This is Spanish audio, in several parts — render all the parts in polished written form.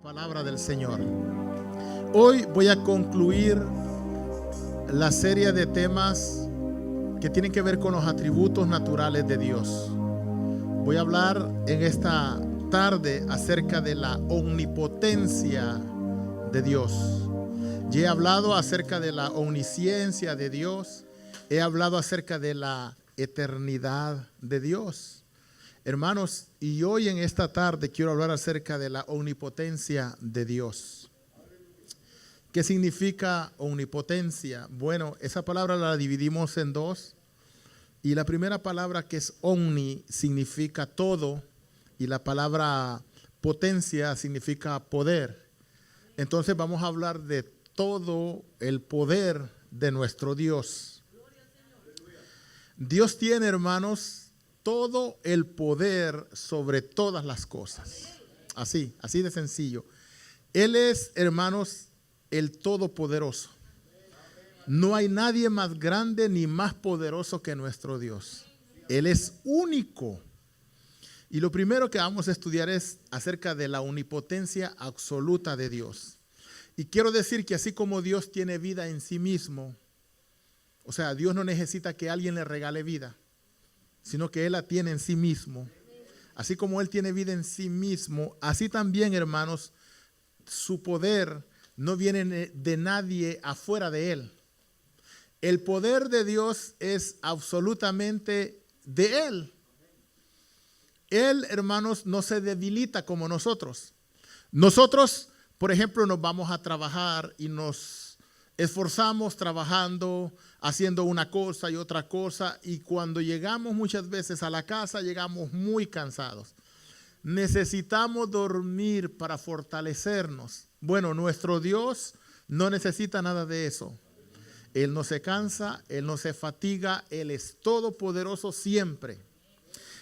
Palabra del Señor. Hoy voy a concluir la serie de temas que tienen que ver con los atributos naturales de Dios. Voy a hablar en esta tarde acerca de la omnipotencia de Dios. Ya he hablado acerca de la omnisciencia de Dios. He hablado acerca de la eternidad de Dios. Hermanos, y hoy en esta tarde quiero hablar acerca de la omnipotencia de Dios. ¿Qué significa omnipotencia? Bueno, esa palabra la dividimos en dos. Y la primera palabra, que es omni, significa todo. Y la palabra potencia significa poder. Entonces vamos a hablar de todo el poder de nuestro Dios. Dios tiene, hermanos, todo el poder sobre todas las cosas. Así de sencillo. Él es, hermanos, el todopoderoso. No hay nadie más grande ni más poderoso que nuestro Dios. Él es único. Y lo primero que vamos a estudiar es acerca de la omnipotencia absoluta de Dios. Y quiero decir que así como Dios tiene vida en sí mismo, o sea, Dios no necesita que alguien le regale vida, sino que Él la tiene en sí mismo. Así como Él tiene vida en sí mismo, así también, hermanos, su poder no viene de nadie afuera de Él. El poder de Dios es absolutamente de Él. Él, hermanos, no se debilita como nosotros. Nosotros, por ejemplo, nos vamos a trabajar y nos esforzamos trabajando, haciendo una cosa y otra cosa, y cuando llegamos muchas veces a la casa, llegamos muy cansados. Necesitamos dormir para fortalecernos. Bueno, nuestro Dios no necesita nada de eso. Él no se cansa, Él no se fatiga, Él es todopoderoso siempre.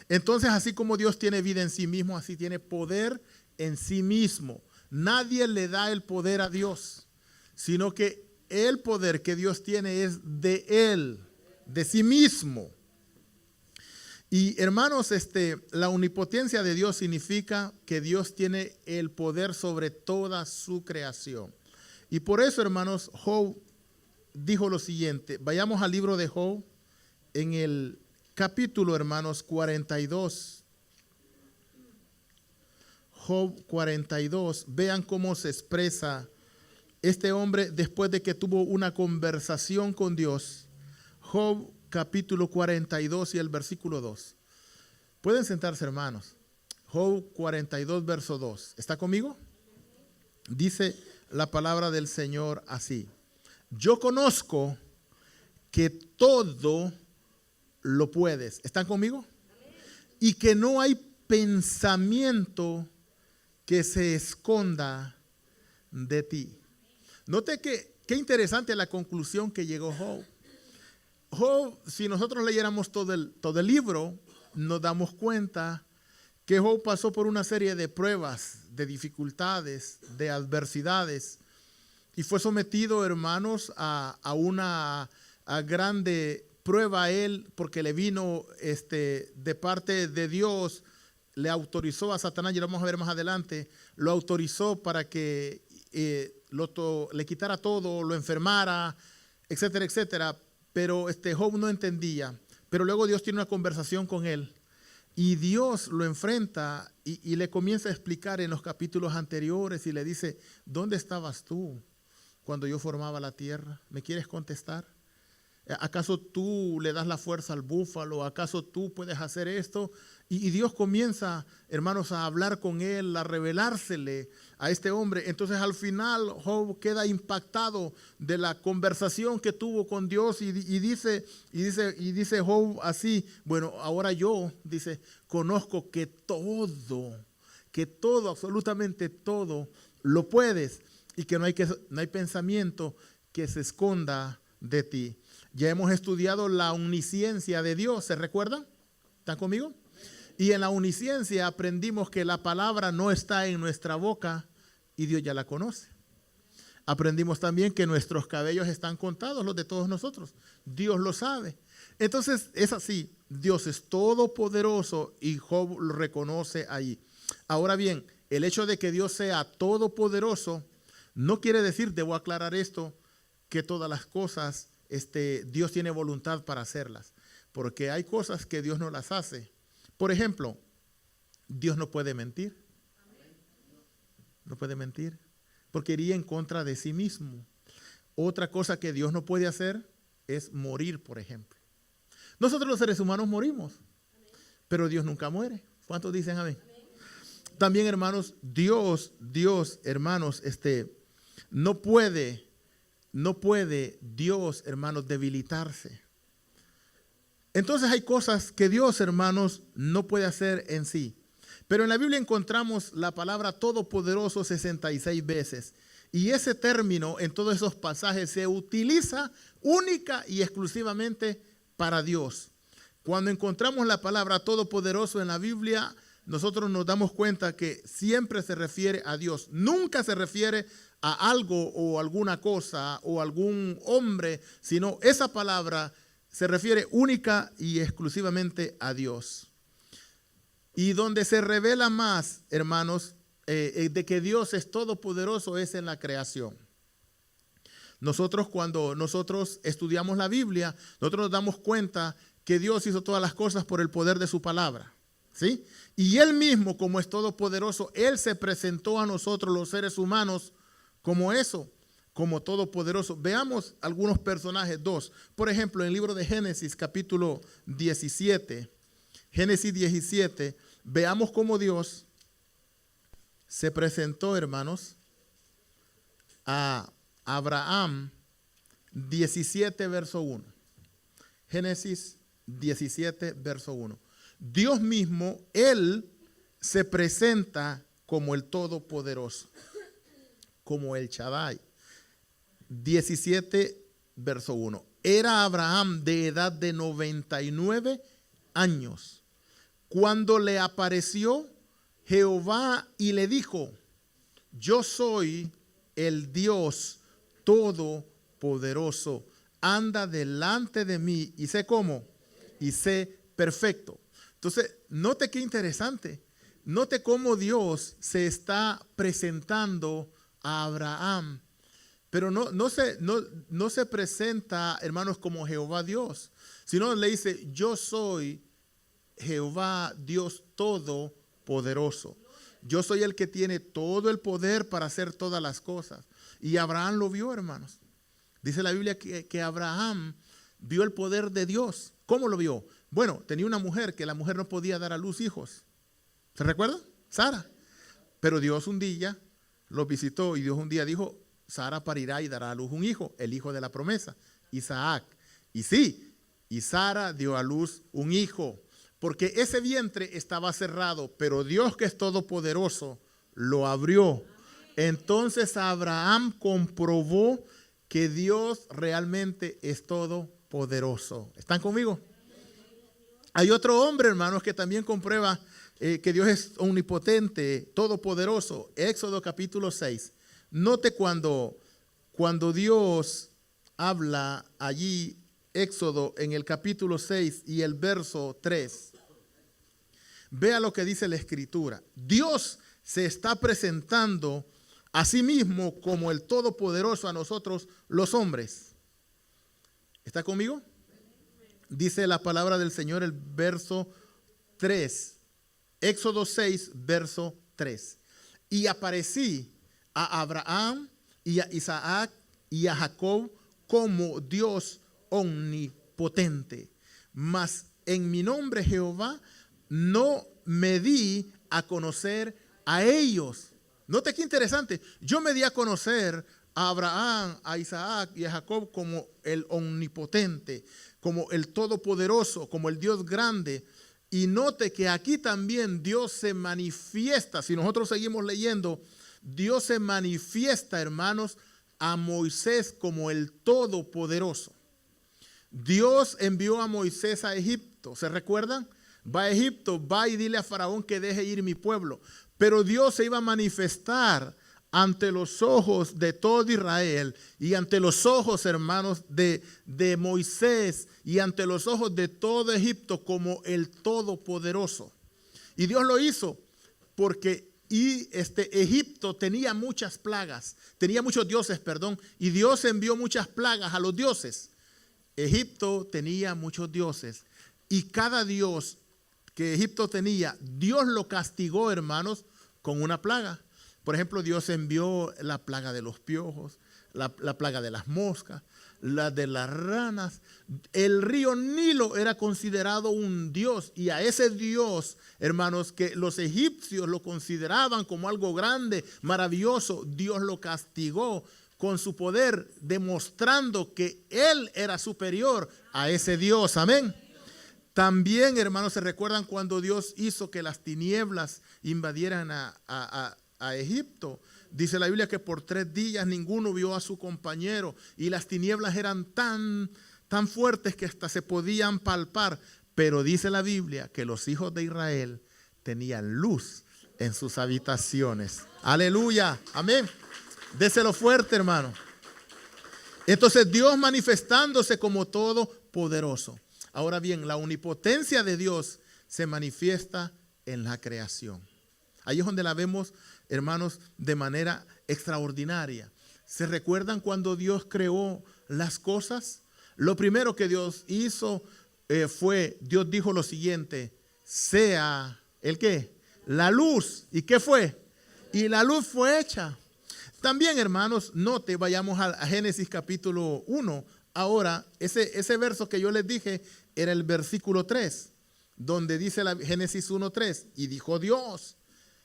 Entonces, así como Dios tiene vida en sí mismo, así tiene poder en sí mismo. Nadie le da el poder a Dios, sino que el poder que Dios tiene es de Él, de sí mismo. Y hermanos, la omnipotencia de Dios significa que Dios tiene el poder sobre toda su creación. Y por eso, hermanos, Job dijo lo siguiente. Vayamos al libro de Job en el capítulo, hermanos, 42. Job 42. Vean cómo se expresa este hombre después de que tuvo una conversación con Dios. Job capítulo 42 y el versículo 2. Pueden sentarse, hermanos. Job 42 verso 2. ¿Está conmigo? Dice la palabra del Señor así. Yo conozco que todo lo puedes. ¿Están conmigo? Y que no hay pensamiento que se esconda de ti. Note que qué interesante la conclusión que llegó Job. Job, si nosotros leyéramos todo el libro, nos damos cuenta que Job pasó por una serie de pruebas, de dificultades, de adversidades, y fue sometido, hermanos, a una grande prueba a él, porque le vino de parte de Dios, le autorizó a Satanás, y lo vamos a ver más adelante, lo autorizó para que le quitara todo, lo enfermara, etcétera, etcétera. Pero Job no entendía. Pero luego Dios tiene una conversación con él. Y Dios lo enfrenta y le comienza a explicar en los capítulos anteriores y le dice, ¿dónde estabas tú cuando yo formaba la tierra? ¿Me quieres contestar? ¿Acaso tú le das la fuerza al búfalo? ¿Acaso tú puedes hacer esto? Y Dios comienza, hermanos, a hablar con él, a revelársele a este hombre. Entonces al final Job queda impactado de la conversación que tuvo con Dios y dice Job así, bueno, ahora yo, dice, conozco que todo, absolutamente todo, lo puedes y que no hay pensamiento que se esconda de ti. Ya hemos estudiado la omnisciencia de Dios, ¿se recuerdan? ¿Están conmigo? Y en la omnisciencia aprendimos que la palabra no está en nuestra boca y Dios ya la conoce. Aprendimos también que nuestros cabellos están contados, los de todos nosotros. Dios lo sabe. Entonces es así, Dios es todopoderoso y Job lo reconoce ahí. Ahora bien, el hecho de que Dios sea todopoderoso no quiere decir, debo aclarar esto, que todas las cosas Dios tiene voluntad para hacerlas. Porque hay cosas que Dios no las hace. Por ejemplo, Dios no puede mentir. No puede mentir. Porque iría en contra de sí mismo. Otra cosa que Dios no puede hacer es morir, por ejemplo. Nosotros los seres humanos morimos, pero Dios nunca muere. ¿Cuántos dicen amén? También, hermanos, Dios, hermanos, no puede Dios, hermanos, debilitarse. Entonces hay cosas que Dios, hermanos, no puede hacer en sí. Pero en la Biblia encontramos la palabra todopoderoso 66 veces. Y ese término en todos esos pasajes se utiliza única y exclusivamente para Dios. Cuando encontramos la palabra todopoderoso en la Biblia, nosotros nos damos cuenta que siempre se refiere a Dios. Nunca se refiere a algo o alguna cosa o algún hombre, sino esa palabra se refiere única y exclusivamente a Dios. Y donde se revela más, hermanos, de que Dios es todopoderoso es en la creación. Cuando nosotros estudiamos la Biblia, nosotros nos damos cuenta que Dios hizo todas las cosas por el poder de su palabra, ¿sí? Y Él mismo, como es todopoderoso, Él se presentó a nosotros los seres humanos como eso, como todopoderoso. Veamos algunos personajes, dos. Por ejemplo, en el libro de Génesis, capítulo 17, Génesis 17, veamos cómo Dios se presentó, hermanos, a Abraham, 17, verso 1. Génesis 17, verso 1. Dios mismo, Él se presenta como el Todopoderoso, como el Shaddai. 17, verso 1. Era Abraham de edad de 99 años cuando le apareció Jehová y le dijo: yo soy el Dios Todopoderoso. Anda delante de mí y sé cómo, y sé perfecto. Entonces, note qué interesante. Note cómo Dios se está presentando a Abraham. Pero no se presenta, hermanos, como Jehová Dios, sino le dice: yo soy Jehová Dios Todopoderoso. Yo soy el que tiene todo el poder para hacer todas las cosas. Y Abraham lo vio, hermanos. Dice la Biblia que Abraham vio el poder de Dios. ¿Cómo lo vio? Bueno, tenía una mujer que la mujer no podía dar a luz hijos. ¿Se recuerda? Sara. Pero Dios un día lo visitó y Dios un día dijo: Sara parirá y dará a luz un hijo, el hijo de la promesa, Isaac. Y sí, y Sara dio a luz un hijo, porque ese vientre estaba cerrado, pero Dios, que es todopoderoso, lo abrió. Entonces Abraham comprobó que Dios realmente es todopoderoso. ¿Están conmigo? Hay otro hombre, hermanos, que también comprueba que Dios es omnipotente, todopoderoso. Éxodo capítulo 6. Note cuando Dios habla allí, Éxodo en el capítulo 6 y el verso 3. Vea lo que dice la Escritura. Dios se está presentando a sí mismo como el Todopoderoso a nosotros los hombres. ¿Está conmigo? Dice la palabra del Señor, el verso 3. Éxodo 6, verso 3. Y aparecí a Abraham y a Isaac y a Jacob como Dios omnipotente. Mas en mi nombre, Jehová, no me di a conocer a ellos. Note qué interesante. Yo me di a conocer a Abraham, a Isaac y a Jacob como el omnipotente, como el todopoderoso, como el Dios grande. Y note que aquí también Dios se manifiesta. Si nosotros seguimos leyendo, Dios se manifiesta, hermanos, a Moisés como el todopoderoso. Dios envió a Moisés a Egipto. ¿Se recuerdan? Va a Egipto, va y dile a Faraón que deje ir mi pueblo. Pero Dios se iba a manifestar ante los ojos de todo Israel y ante los ojos, hermanos, de Moisés y ante los ojos de todo Egipto como el Todopoderoso. Y Dios lo hizo porque Y Egipto tenía muchas plagas, tenía muchos dioses, perdón, y Dios envió muchas plagas a los dioses. Egipto tenía muchos dioses y cada dios que Egipto tenía, Dios lo castigó, hermanos, con una plaga. Por ejemplo, Dios envió la plaga de los piojos, la plaga de las moscas, la de las ranas. El río Nilo era considerado un dios y a ese dios, hermanos, que los egipcios lo consideraban como algo grande, maravilloso, Dios lo castigó con su poder, demostrando que Él era superior a ese Dios. Amén. También, hermanos, se recuerdan cuando Dios hizo que las tinieblas invadieran a Egipto. Dice la Biblia que por 3 días ninguno vio a su compañero y las tinieblas eran tan fuertes que hasta se podían palpar. Pero dice la Biblia que los hijos de Israel tenían luz en sus habitaciones. Aleluya, amén. Déselo fuerte, hermano. Entonces Dios manifestándose como todopoderoso. Ahora bien, la omnipotencia de Dios se manifiesta en la creación. Ahí es donde la vemos, hermanos, de manera extraordinaria. ¿Se recuerdan cuando Dios creó las cosas? Lo primero que Dios hizo Dios dijo lo siguiente: sea, ¿el qué? La luz. ¿Y qué fue? Y la luz fue hecha. También, hermanos, note, vayamos a Génesis capítulo 1. Ahora, ese verso que yo les dije era el versículo 3, donde dice Génesis 1:3, y dijo Dios,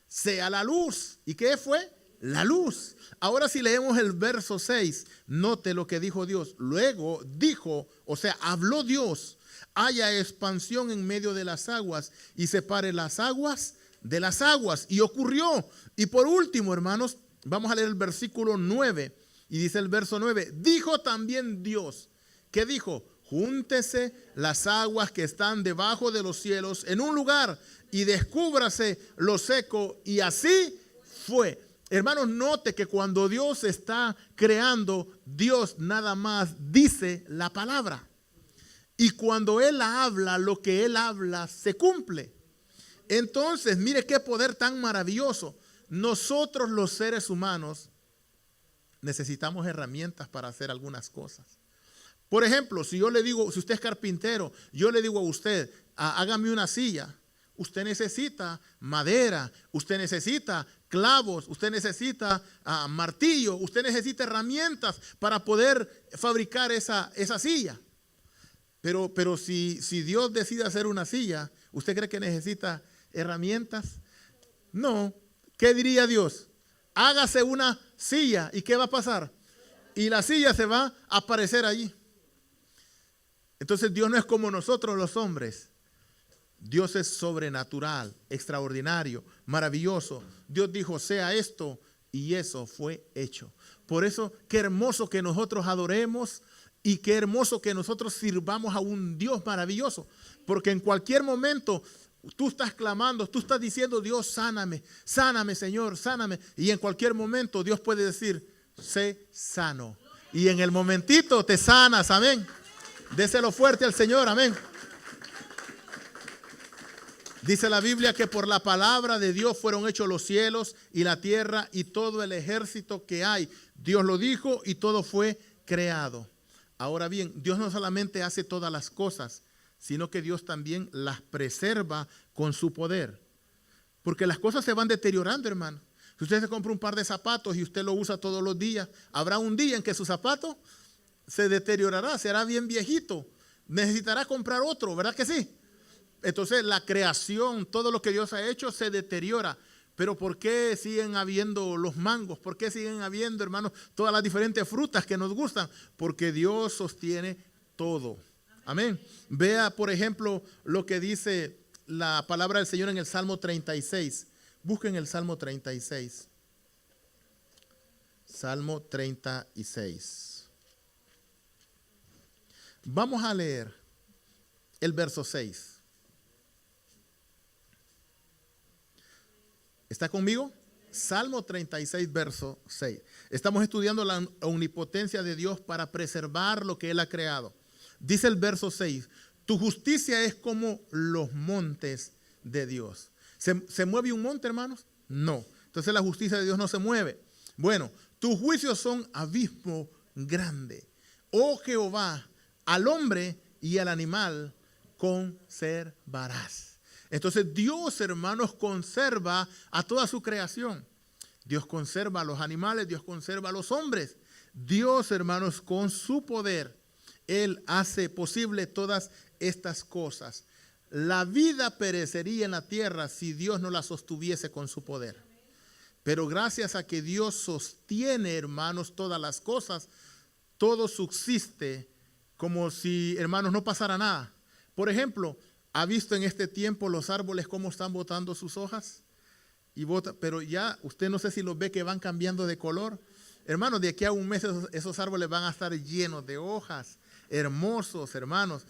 sea la luz. ¿Y qué fue? La luz. Ahora si leemos el verso 6, note lo que dijo Dios. Luego dijo, o sea, habló Dios, haya expansión en medio de las aguas y separe las aguas de las aguas. Y ocurrió. Y por último, hermanos, vamos a leer el versículo 9. Y dice el verso 9, dijo también Dios, ¿qué dijo? Júntese las aguas que están debajo de los cielos en un lugar y descúbrase lo seco. Y así fue. Hermanos, note que cuando Dios está creando, Dios nada más dice la palabra. Y cuando Él habla, lo que Él habla se cumple. Entonces, mire qué poder tan maravilloso. Nosotros los seres humanos necesitamos herramientas para hacer algunas cosas. Por ejemplo, si yo le digo, si usted es carpintero, yo le digo a usted, hágame una silla. Usted necesita madera, usted necesita clavos, usted necesita martillo, usted necesita herramientas para poder fabricar esa silla. Pero si Dios decide hacer una silla, ¿usted cree que necesita herramientas? No. ¿Qué diría Dios? Hágase una silla. ¿Y qué va a pasar? Y la silla se va a aparecer allí. Entonces Dios no es como nosotros los hombres. Dios es sobrenatural, extraordinario, maravilloso. Dios dijo, sea esto, y eso fue hecho. Por eso, qué hermoso que nosotros adoremos y qué hermoso que nosotros sirvamos a un Dios maravilloso. Porque en cualquier momento tú estás clamando, tú estás diciendo, Dios, sáname, sáname, Señor, sáname. Y en cualquier momento Dios puede decir, sé sano. Y en el momentito te sanas, amén. Déselo fuerte al Señor, amén. Dice la Biblia que por la palabra de Dios fueron hechos los cielos y la tierra y todo el ejército que hay. Dios lo dijo y todo fue creado. Ahora bien, Dios no solamente hace todas las cosas, sino que Dios también las preserva con su poder. Porque las cosas se van deteriorando, hermano. Si usted se compra un par de zapatos y usted lo usa todos los días, habrá un día en que su zapato se deteriorará, será bien viejito. Necesitará comprar otro, ¿verdad que sí? Entonces la creación, todo lo que Dios ha hecho se deteriora. Pero ¿por qué siguen habiendo los mangos? ¿Por qué siguen habiendo, hermanos, todas las diferentes frutas que nos gustan? Porque Dios sostiene todo. Amén. Vea, por ejemplo, lo que dice la palabra del Señor en el Salmo 36. Busquen el Salmo 36. Salmo 36. Vamos a leer el verso 6. ¿Está conmigo? Salmo 36, verso 6. Estamos estudiando la omnipotencia de Dios para preservar lo que Él ha creado. Dice el verso 6, tu justicia es como los montes de Dios. ¿Se mueve un monte, hermanos? No. Entonces la justicia de Dios no se mueve. Bueno, tus juicios son abismo grande. Oh Jehová, al hombre y al animal conservarás. Entonces Dios, hermanos, conserva a toda su creación. Dios conserva a los animales, Dios conserva a los hombres. Dios, hermanos, con su poder, Él hace posible todas estas cosas. La vida perecería en la tierra si Dios no la sostuviese con su poder. Pero gracias a que Dios sostiene, hermanos, todas las cosas, todo subsiste como si, hermanos, no pasara nada. Por ejemplo, ¿ha visto en este tiempo los árboles cómo están botando sus hojas? Pero ya usted no sé si los ve que van cambiando de color. Hermanos, de aquí a un mes esos árboles van a estar llenos de hojas, hermosos, hermanos.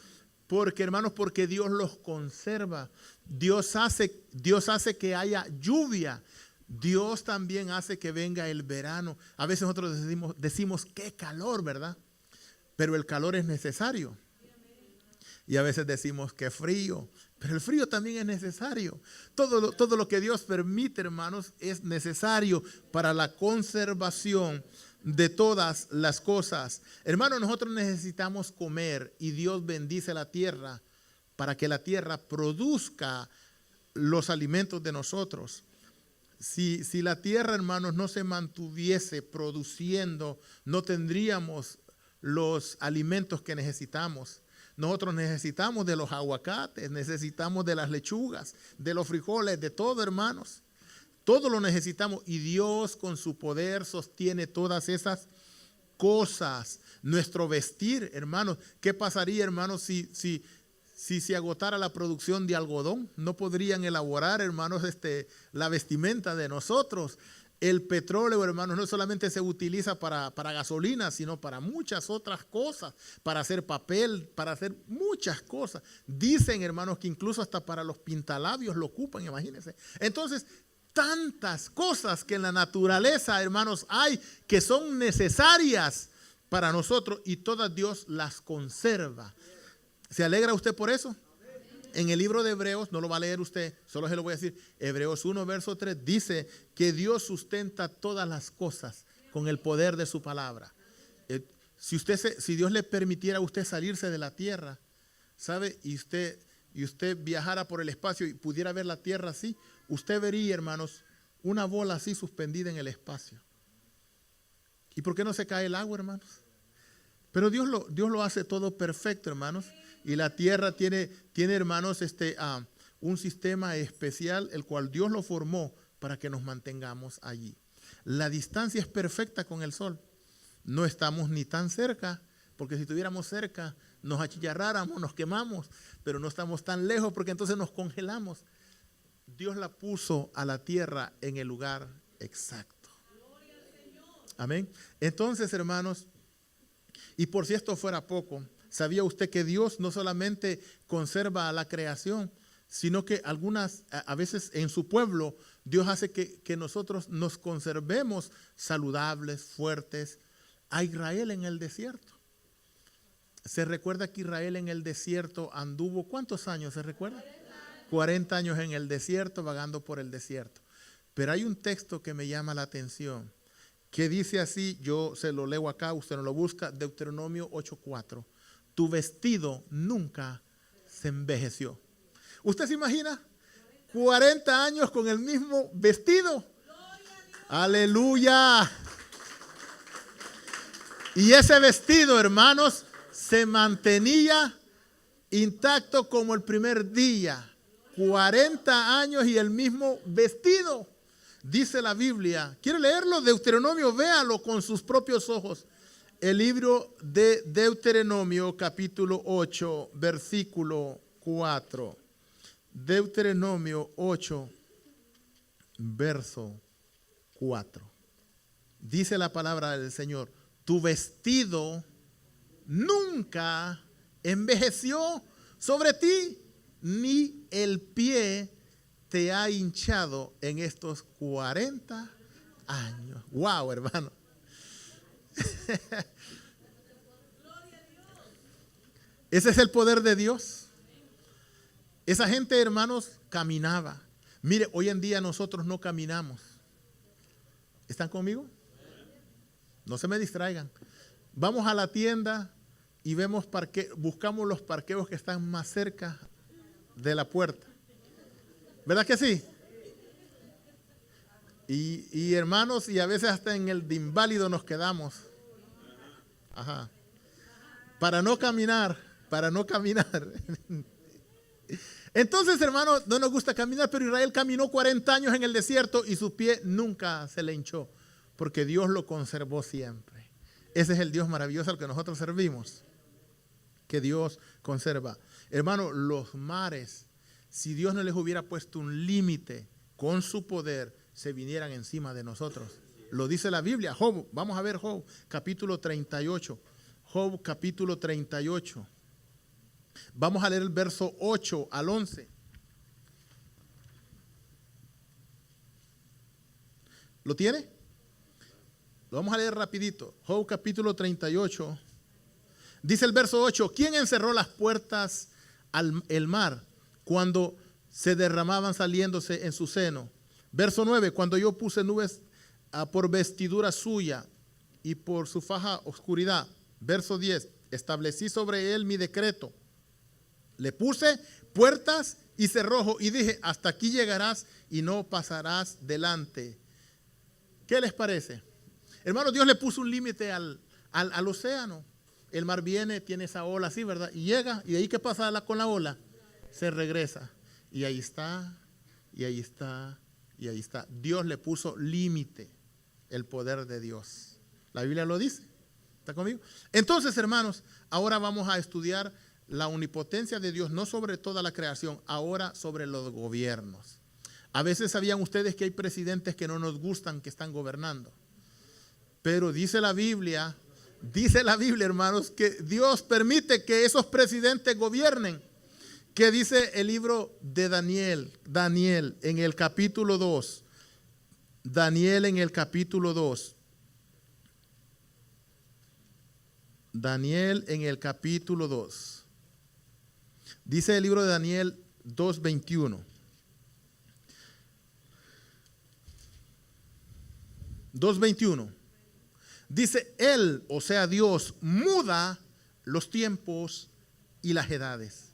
Porque Dios los conserva. Dios hace que haya lluvia. Dios también hace que venga el verano. A veces nosotros decimos qué calor, ¿verdad? Pero el calor es necesario. Y a veces decimos qué frío, pero el frío también es necesario. Todo lo que Dios permite, hermanos, es necesario para la conservación de todas las cosas. Hermanos, nosotros necesitamos comer y Dios bendice la tierra para que la tierra produzca los alimentos de nosotros. Si la tierra, hermanos, no se mantuviese produciendo, no tendríamos los alimentos que necesitamos. Nosotros necesitamos de los aguacates, necesitamos de las lechugas, de los frijoles, de todo, hermanos. Todo lo necesitamos y Dios con su poder sostiene todas esas cosas. Nuestro vestir, hermanos, ¿qué pasaría, hermanos, si se agotara la producción de algodón? No podrían elaborar, hermanos, la vestimenta de nosotros. El petróleo, hermanos, no solamente se utiliza para gasolina, sino para muchas otras cosas, para hacer papel, para hacer muchas cosas. Dicen, hermanos, que incluso hasta para los pintalabios lo ocupan, imagínense. Entonces, tantas cosas que en la naturaleza, hermanos, hay que son necesarias para nosotros y todas Dios las conserva. ¿Se alegra usted por eso? En el libro de Hebreos, no lo va a leer usted, solo se lo voy a decir. Hebreos 1, verso 3 dice que Dios sustenta todas las cosas con el poder de su palabra. Si Dios le permitiera a usted salirse de la tierra, ¿sabe? Y usted viajara por el espacio y pudiera ver la tierra así, usted vería, hermanos, una bola así suspendida en el espacio. ¿Y por qué no se cae el agua, hermanos? Pero Dios lo hace todo perfecto, hermanos. Y la tierra tiene hermanos, un sistema especial, el cual Dios lo formó para que nos mantengamos allí. La distancia es perfecta con el sol. No estamos ni tan cerca, porque si estuviéramos cerca, nos achicharráramos, nos quemamos, pero no estamos tan lejos porque entonces nos congelamos. Dios la puso a la tierra en el lugar exacto. Amén. Entonces, hermanos, y por si esto fuera poco, ¿sabía usted que Dios no solamente conserva a la creación, sino que a veces en su pueblo, Dios hace que nosotros nos conservemos saludables, fuertes? A Israel en el desierto. ¿Se recuerda que Israel en el desierto anduvo cuántos años? ¿Se recuerda? 40 años en el desierto, vagando por el desierto. Pero hay un texto que me llama la atención, que dice así, yo se lo leo acá, usted no lo busca, Deuteronomio 8:4. Tu vestido nunca se envejeció. ¿Usted se imagina? 40 años con el mismo vestido. Aleluya. Y ese vestido, hermanos, se mantenía intacto como el primer día. 40 años y el mismo vestido. Dice la Biblia. ¿Quiere leerlo? Deuteronomio, véalo con sus propios ojos. El libro de Deuteronomio, capítulo 8, versículo 4. Deuteronomio 8, verso 4. Dice la palabra del Señor: tu vestido nunca envejeció sobre ti, ni el pie te ha hinchado en estos 40 años. Wow, hermano. Ese es el poder de Dios. Esa gente, hermanos, caminaba. Mire, hoy en día nosotros no caminamos. ¿Están conmigo? No se me distraigan. Vamos a la tienda y buscamos los parqueos que están más cerca de la puerta. ¿Verdad que sí? Y hermanos, y a veces hasta en el de inválido nos quedamos. Ajá. Para no caminar. Entonces, hermanos, no nos gusta caminar, pero Israel caminó 40 años en el desierto y su pie nunca se le hinchó, porque Dios lo conservó siempre. Ese es el Dios maravilloso al que nosotros servimos, que Dios conserva. Hermano, los mares, si Dios no les hubiera puesto un límite con su poder, se vinieran encima de nosotros. Lo dice la Biblia. Job, vamos a ver Job, capítulo 38. Job, capítulo 38. Vamos a leer el verso 8 al 11. ¿Lo tiene? Lo vamos a leer rapidito. Job, capítulo 38. Dice el verso 8, ¿quién encerró las puertas al mar cuando se derramaban saliéndose en su seno? Verso 9, cuando yo puse nubes por vestidura suya y por su faja oscuridad. Verso 10, establecí sobre él mi decreto. Le puse puertas y cerrojo y dije, hasta aquí llegarás y no pasarás delante. ¿Qué les parece? Hermanos, Dios le puso un límite al océano. El mar viene, tiene esa ola así, ¿verdad? Y llega, y de ahí ¿qué pasa con la ola? Se regresa. Y ahí está, y ahí está, y ahí está. Dios le puso límite, el poder de Dios. La Biblia lo dice. ¿Está conmigo? Entonces, hermanos, ahora vamos a estudiar la omnipotencia de Dios, no sobre toda la creación, ahora sobre los gobiernos. A veces sabían ustedes que hay presidentes que no nos gustan, que están gobernando. Pero dice la Biblia, hermanos, que Dios permite que esos presidentes gobiernen. Que dice el libro de Daniel en el capítulo 2. Daniel en el capítulo 2. Daniel en el capítulo 2. Dice el libro de Daniel 2:21. 2:21. Dice, Él, o sea Dios, muda los tiempos y las edades.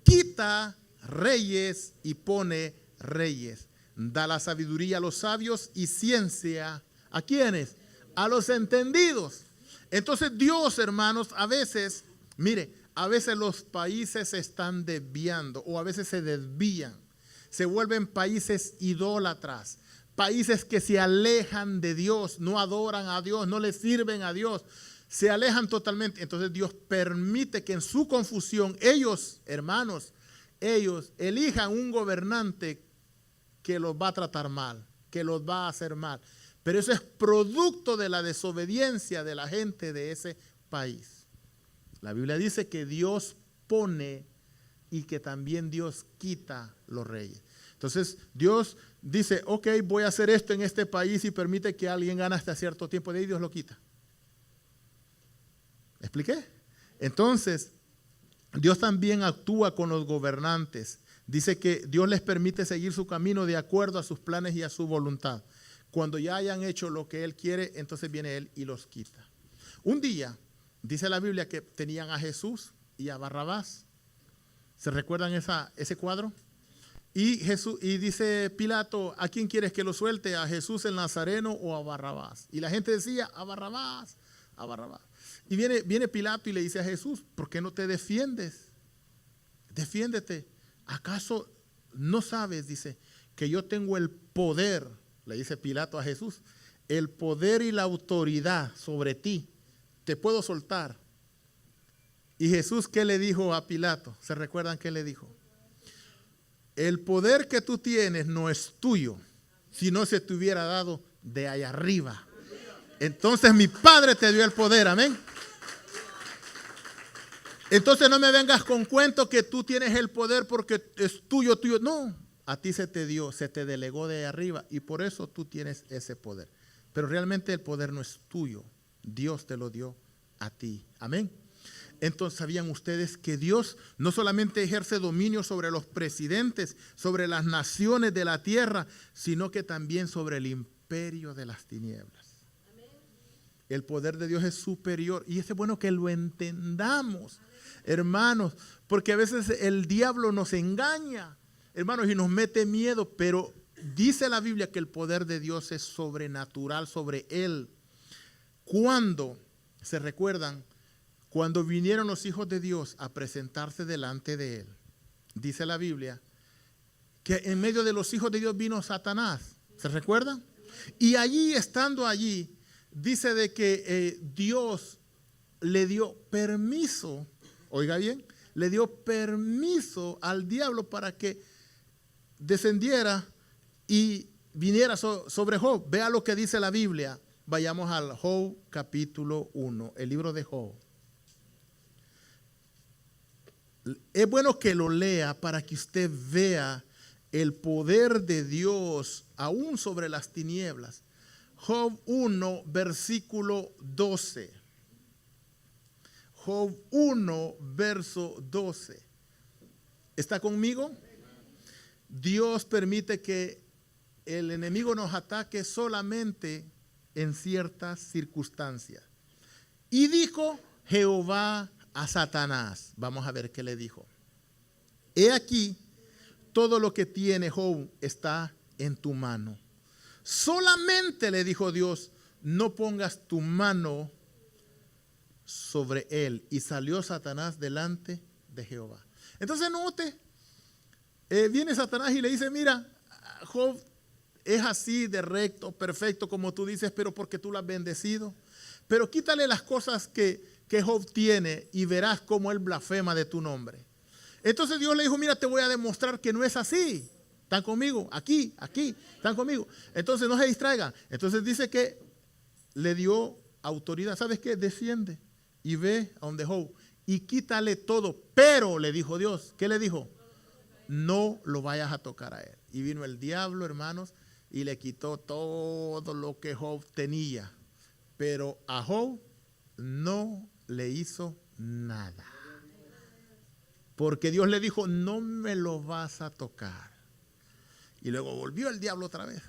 Quita reyes y pone reyes. Da la sabiduría a los sabios y ciencia. ¿A quiénes? A los entendidos. Entonces Dios, hermanos, a veces, mire, a veces los países se están desviando o a veces se desvían. Se vuelven países idólatras. Países que se alejan de Dios, no adoran a Dios, no le sirven a Dios. Se alejan totalmente. Entonces Dios permite que en su confusión ellos, hermanos, ellos elijan un gobernante que los va a tratar mal, que los va a hacer mal. Pero eso es producto de la desobediencia de la gente de ese país. La Biblia dice que Dios pone y que también Dios quita los reyes. Entonces Dios dice, ok, voy a hacer esto en este país y permite que alguien gane hasta cierto tiempo, de ahí Dios lo quita. ¿Me expliqué? Entonces, Dios también actúa con los gobernantes. Dice que Dios les permite seguir su camino de acuerdo a sus planes y a su voluntad. Cuando ya hayan hecho lo que Él quiere, entonces viene Él y los quita. Un día, dice la Biblia que tenían a Jesús y a Barrabás. ¿Se recuerdan ese cuadro? Y dice Pilato, ¿a quién quieres que lo suelte? ¿A Jesús el Nazareno o a Barrabás? Y la gente decía, a Barrabás, a Barrabás. Y viene Pilato y le dice a Jesús, ¿por qué no te defiendes? Defiéndete. ¿Acaso no sabes, dice, que yo tengo el poder, le dice Pilato a Jesús, el poder y la autoridad sobre ti? Te puedo soltar. Y Jesús, ¿qué le dijo a Pilato? ¿Se recuerdan qué le dijo? El poder que tú tienes no es tuyo, si no se te hubiera dado de allá arriba. Entonces mi Padre te dio el poder, amén. Entonces no me vengas con cuento que tú tienes el poder porque es tuyo. No, a ti se te dio, se te delegó de arriba y por eso tú tienes ese poder. Pero realmente el poder no es tuyo, Dios te lo dio a ti, amén. Entonces, ¿sabían ustedes que Dios no solamente ejerce dominio sobre los presidentes, sobre las naciones de la tierra, sino que también sobre el imperio de las tinieblas? El poder de Dios es superior y es bueno que lo entendamos, hermanos, porque a veces el diablo nos engaña, hermanos, y nos mete miedo, pero dice la Biblia que el poder de Dios es sobrenatural sobre él. Cuando, ¿se recuerdan? Cuando vinieron los hijos de Dios a presentarse delante de él, dice la Biblia que en medio de los hijos de Dios vino Satanás, ¿se recuerdan? Y allí, estando allí, dice de que Dios le dio permiso, oiga bien, le dio permiso al diablo para que descendiera y viniera sobre Job. Vea lo que dice la Biblia. Vayamos al Job capítulo 1, el libro de Job. Es bueno que lo lea para que usted vea el poder de Dios aún sobre las tinieblas. Job 1, versículo 12. Job 1, verso 12. ¿Está conmigo? Dios permite que el enemigo nos ataque solamente en ciertas circunstancias. Y dijo Jehová a Satanás. Vamos a ver qué le dijo. He aquí, todo lo que tiene Job está en tu mano. Solamente, le dijo Dios, no pongas tu mano sobre él. Y salió Satanás delante de Jehová. Entonces note, viene Satanás y le dice, mira, Job es así de recto, perfecto como tú dices, pero porque tú lo has bendecido. Pero quítale las cosas que Job tiene y verás cómo él blasfema de tu nombre. Entonces Dios le dijo, mira, te voy a demostrar que no es así. ¿Están conmigo? Aquí, ¿están conmigo? Entonces no se distraigan. Entonces dice que le dio autoridad. ¿Sabes qué? Desciende y ve a donde Job y quítale todo. Pero, le dijo Dios, ¿qué le dijo? No lo vayas a tocar a él. Y vino el diablo, hermanos, y le quitó todo lo que Job tenía. Pero a Job no le hizo nada. Porque Dios le dijo, no me lo vas a tocar. Y luego volvió el diablo otra vez.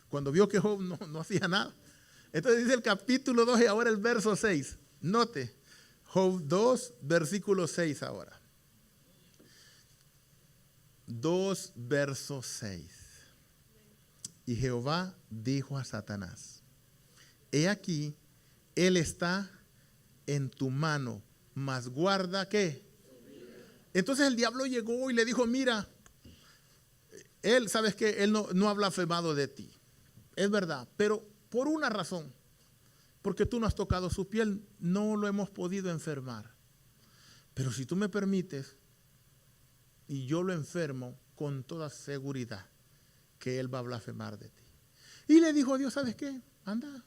Cuando vio que Job no hacía nada. Entonces dice el capítulo 2 y ahora el verso 6. Note, Job 2, versículo 6 ahora. 2, verso 6. Y Jehová dijo a Satanás, he aquí, él está en tu mano, mas guarda ¿qué? Entonces el diablo llegó y le dijo, mira, él, ¿sabes qué? Él no ha blasfemado de ti. Es verdad, pero por una razón. Porque tú no has tocado su piel, no lo hemos podido enfermar. Pero si tú me permites y yo lo enfermo, con toda seguridad que él va a blasfemar de ti. Y le dijo a Dios, ¿sabes qué? Anda.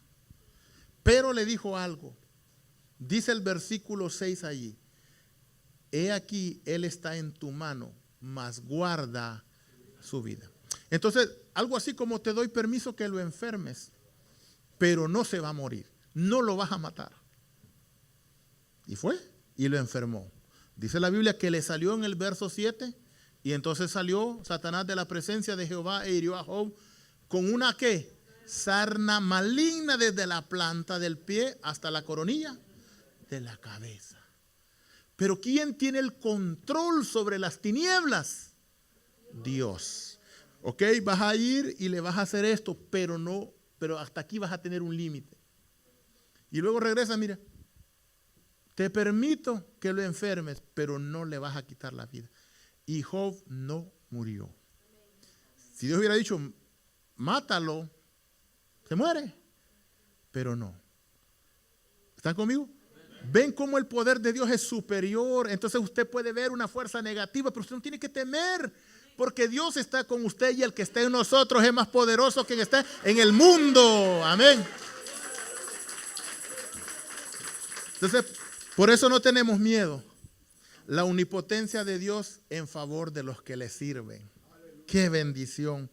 Pero le dijo algo. Dice el versículo 6 allí. He aquí, él está en tu mano, mas guarda su vida. Entonces, algo así como te doy permiso que lo enfermes, pero no se va a morir. No lo vas a matar. Y fue, y lo enfermó. Dice la Biblia que le salió en el verso 7, y entonces salió Satanás de la presencia de Jehová e hirió a Job con una ¿qué? Sarna maligna desde la planta del pie hasta la coronilla de la cabeza. Pero ¿quién tiene el control sobre las tinieblas? Dios. Ok, vas a ir y le vas a hacer esto, pero hasta aquí vas a tener un límite. Y luego regresa, mira, te permito que lo enfermes, pero no le vas a quitar la vida. Y Job no murió. Si Dios hubiera dicho, mátalo, se muere, pero no. ¿Están conmigo? ¿Ven cómo el poder de Dios es superior? Entonces usted puede ver una fuerza negativa, pero usted no tiene que temer, porque Dios está con usted y el que está en nosotros es más poderoso que el que está en el mundo. Amén. Entonces, por eso no tenemos miedo. La omnipotencia de Dios en favor de los que le sirven. Qué bendición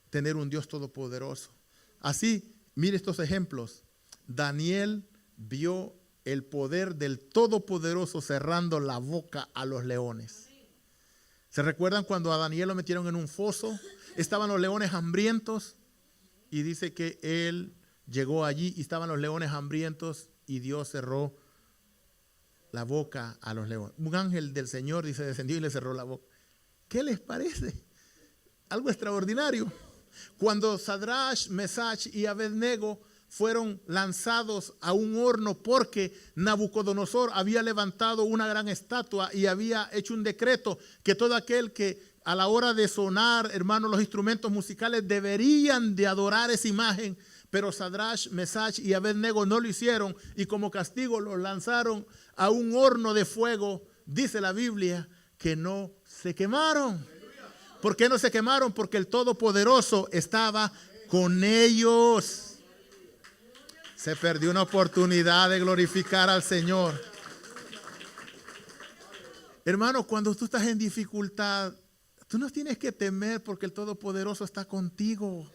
tener un Dios todopoderoso. Así, mire estos ejemplos. Daniel vio el poder del Todopoderoso cerrando la boca a los leones. ¿Se recuerdan cuando a Daniel lo metieron en un foso? Estaban los leones hambrientos y dice que él llegó allí y estaban los leones hambrientos y Dios cerró la boca a los leones. Un ángel del Señor, dice, descendió y le cerró la boca. ¿Qué les parece? Algo extraordinario. Cuando Sadrach, Mesach y Abednego fueron lanzados a un horno porque Nabucodonosor había levantado una gran estatua y había hecho un decreto que todo aquel que a la hora de sonar, hermanos, los instrumentos musicales deberían de adorar esa imagen, pero Sadrach, Mesach y Abednego no lo hicieron y como castigo los lanzaron a un horno de fuego. Dice la Biblia que no se quemaron. ¿Por qué no se quemaron? Porque el Todopoderoso estaba con ellos. Se perdió una oportunidad de glorificar al Señor. Hermano, cuando tú estás en dificultad, tú no tienes que temer porque el Todopoderoso está contigo.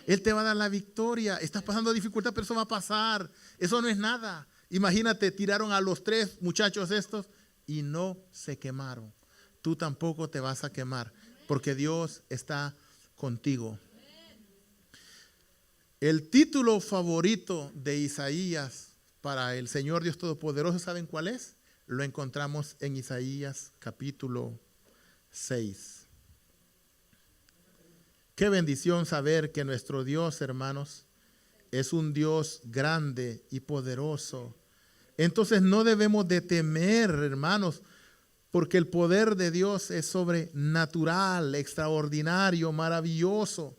Él te va a dar la victoria. Estás pasando dificultad, pero eso va a pasar. Eso no es nada. Imagínate, tiraron a los 3 muchachos estos y no se quemaron. Tú tampoco te vas a quemar porque Dios está contigo. El título favorito de Isaías para el Señor Dios Todopoderoso, ¿saben cuál es? Lo encontramos en Isaías capítulo 6. Qué bendición saber que nuestro Dios, hermanos, es un Dios grande y poderoso. Entonces no debemos de temer, hermanos, porque el poder de Dios es sobrenatural, extraordinario, maravilloso.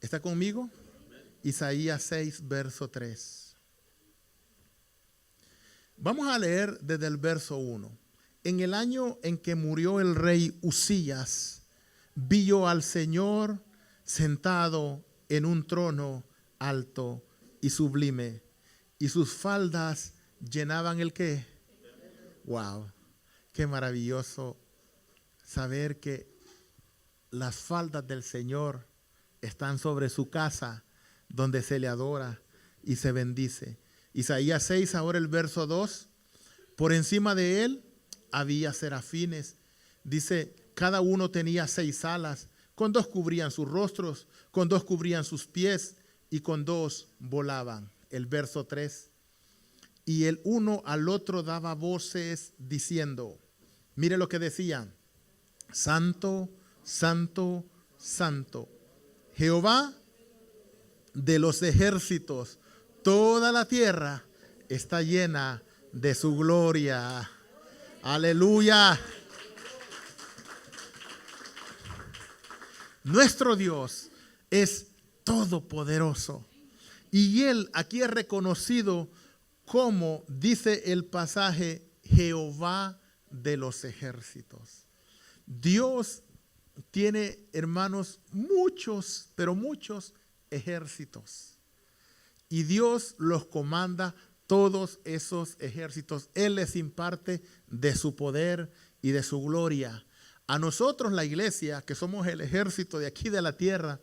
¿Está conmigo? Isaías 6, verso 3. Vamos a leer desde el verso 1. En el año en que murió el rey Uzías, vi yo al Señor sentado en un trono alto y sublime, y sus faldas llenaban el ¿qué? Wow, qué maravilloso saber que las faldas del Señor están sobre su casa, donde se le adora y se bendice. Isaías 6, ahora el verso 2. Por encima de él había serafines. Dice, cada uno tenía 6 alas. Con 2 cubrían sus rostros, con 2 cubrían sus pies y con 2 volaban. El verso 3. Y el uno al otro daba voces diciendo, mire lo que decían, Santo, Santo, Santo, Jehová de los ejércitos, toda la tierra está llena de su gloria. Aleluya. Nuestro Dios es todopoderoso y Él aquí es reconocido como dice el pasaje, Jehová de los ejércitos. Dios tiene, hermanos, muchos, pero muchos ejércitos. Y Dios los comanda todos esos ejércitos. Él les imparte de su poder y de su gloria. A nosotros, la iglesia, que somos el ejército de aquí de la tierra,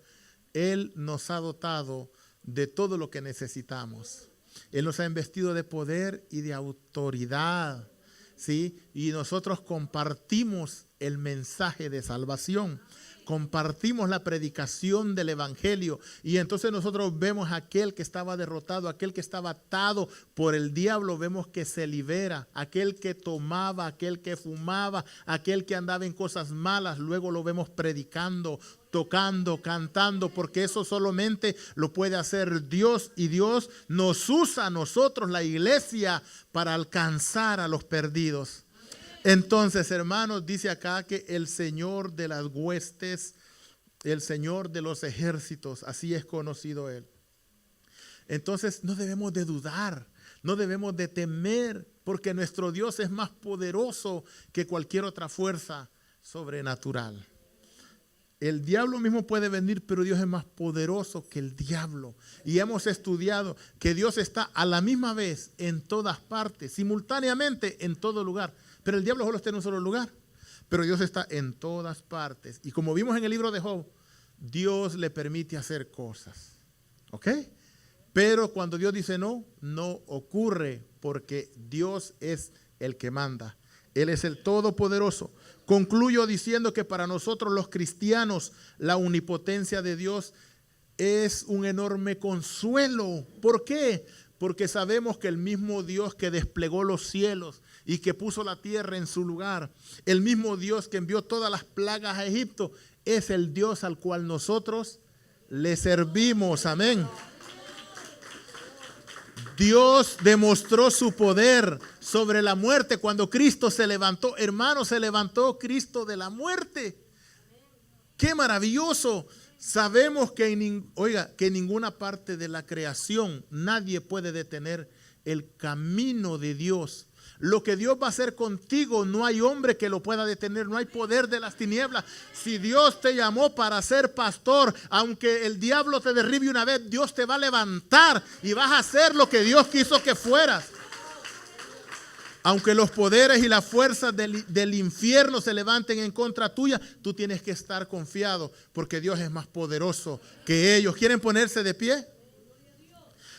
Él nos ha dotado de todo lo que necesitamos. Él nos ha investido de poder y de autoridad, ¿sí? Y nosotros compartimos el mensaje de salvación, compartimos la predicación del evangelio y entonces nosotros vemos a aquel que estaba derrotado, aquel que estaba atado por el diablo, vemos que se libera, aquel que tomaba, aquel que fumaba, aquel que andaba en cosas malas, luego lo vemos predicando, tocando, cantando, porque eso solamente lo puede hacer Dios y Dios nos usa a nosotros, la iglesia, para alcanzar a los perdidos. Entonces, hermanos, dice acá que el Señor de las huestes, el Señor de los ejércitos, así es conocido Él. Entonces, no debemos de dudar, no debemos de temer, porque nuestro Dios es más poderoso que cualquier otra fuerza sobrenatural. El diablo mismo puede venir, pero Dios es más poderoso que el diablo. Y hemos estudiado que Dios está a la misma vez en todas partes, simultáneamente en todo lugar. Pero el diablo solo está en un solo lugar. Pero Dios está en todas partes. Y como vimos en el libro de Job, Dios le permite hacer cosas. ¿Ok? Pero cuando Dios dice no, no ocurre, porque Dios es el que manda. Él es el Todopoderoso. Concluyo diciendo que para nosotros los cristianos la omnipotencia de Dios es un enorme consuelo. ¿Por qué? Porque sabemos que el mismo Dios que desplegó los cielos y que puso la tierra en su lugar, el mismo Dios que envió todas las plagas a Egipto, es el Dios al cual nosotros le servimos. Amén. Dios demostró su poder sobre la muerte cuando Cristo se levantó. Hermano, se levantó Cristo de la muerte. ¡Qué maravilloso! Sabemos que en ninguna parte de la creación nadie puede detener el camino de Dios. Lo que Dios va a hacer contigo, no hay hombre que lo pueda detener, no hay poder de las tinieblas. Si Dios te llamó para ser pastor, aunque el diablo te derribe una vez, Dios te va a levantar y vas a hacer lo que Dios quiso que fueras. Aunque los poderes y las fuerzas del infierno se levanten en contra tuya, tú tienes que estar confiado porque Dios es más poderoso que ellos. ¿Quieren ponerse de pie?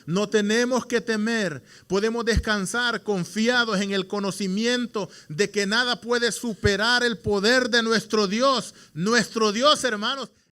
No tenemos que temer, podemos descansar confiados en el conocimiento de que nada puede superar el poder de nuestro Dios. Nuestro Dios, hermanos,